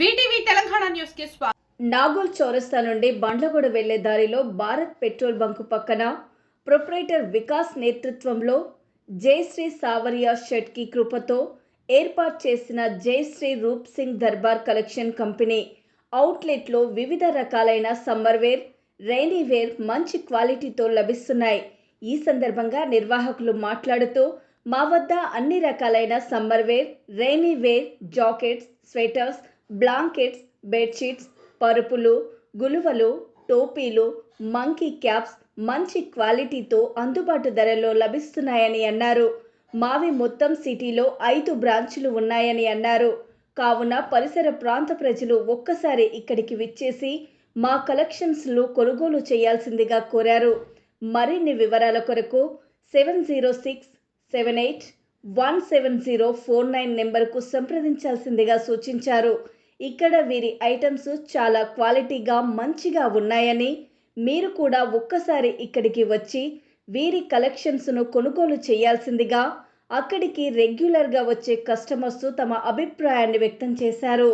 VTV Telangana news కి స్వాగతం. నాగోల్ చౌరస్తా నుండి బండ్లగూడ వెళ్లే దారిలో భారత్ పెట్రోల్ బంకు పక్కన ప్రొప్రైటర్ వికాస్ నేతృత్వంలో జయశ్రీ సావరియా షెట్కి కృపతో ఏర్పాటు చేసిన జయశ్రీ రూప్ సింగ్ దర్బార్ కలెక్షన్ కంపెనీ అవుట్లెట్లో వివిధ రకాలైన సమ్మర్ వేర్, రైనీ వేర్ మంచి క్వాలిటీతో లభిస్తున్నాయి. ఈ సందర్భంగా నిర్వాహకులు మాట్లాడుతూ, మా వద్ద అన్ని రకాలైన summer wear, rainy wear, jackets, sweaters, blankets, bedsheets, పరుపులు, గులువలు, టోపీలు, మంకీ క్యాప్స్ మంచి క్వాలిటీతో అందుబాటు ధరలో లభిస్తున్నాయని అన్నారు. మావి మొత్తం సిటీలో 5 బ్రాంచులు ఉన్నాయని అన్నారు. కావున పరిసర ప్రాంత ప్రజలు ఒక్కసారి ఇక్కడికి విచ్చేసి మా కలెక్షన్స్లు కొనుగోలు చేయాల్సిందిగా కోరారు. మరిన్ని వివరాల కొరకు 7067817049 నెంబర్కు సంప్రదించాల్సిందిగా సూచించారు. ఇక్కడ వీరి ఐటమ్స్ చాలా క్వాలిటీగా మంచిగా ఉన్నాయని, మీరు కూడా ఒక్కసారి ఇక్కడికి వచ్చి వీరి కలెక్షన్స్ను కొనుగోలు చేయాల్సిందిగా అక్కడికి రెగ్యులర్గా వచ్చే కస్టమర్స్ తమ అభిప్రాయాన్ని వ్యక్తం చేశారు.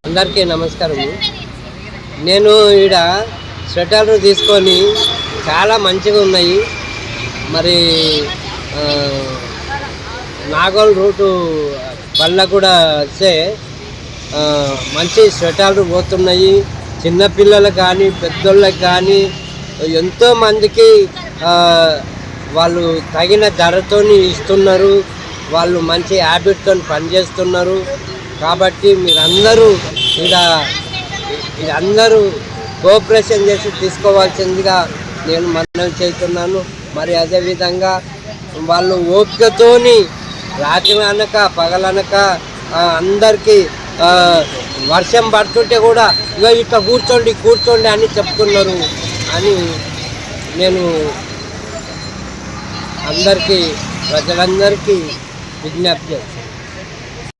అందరికీ నమస్కారము. నేను ఈడ స్వెటర్లు తీసుకొని చాలా మంచిగా ఉన్నాయి. మరి నాగోల్ రూటు వల్ల కూడా వస్తే మంచి స్వెటర్లు పోతున్నాయి. చిన్నపిల్లలకు కానీ పెద్దోళ్ళకి కానీ ఎంతోమందికి వాళ్ళు తగిన ధరతో ఇస్తున్నారు. వాళ్ళు మంచి హ్యాబిట్తో పనిచేస్తున్నారు. కాబట్టి మీరందరూ అందరూ కోఆపరేషన్ చేసి తీసుకోవాల్సిందిగా నేను మనవి చేస్తున్నాను. మరి అదేవిధంగా వాళ్ళు ఓపికతోని రాత్రి అనక పగలనక అందరికీ వర్షం పడుతుంటే కూడా ఇట్లా కూర్చోండి అని చెప్తున్నారు అని నేను అందరికీ ప్రజలందరికీ విజ్ఞప్తి చేస్తాను.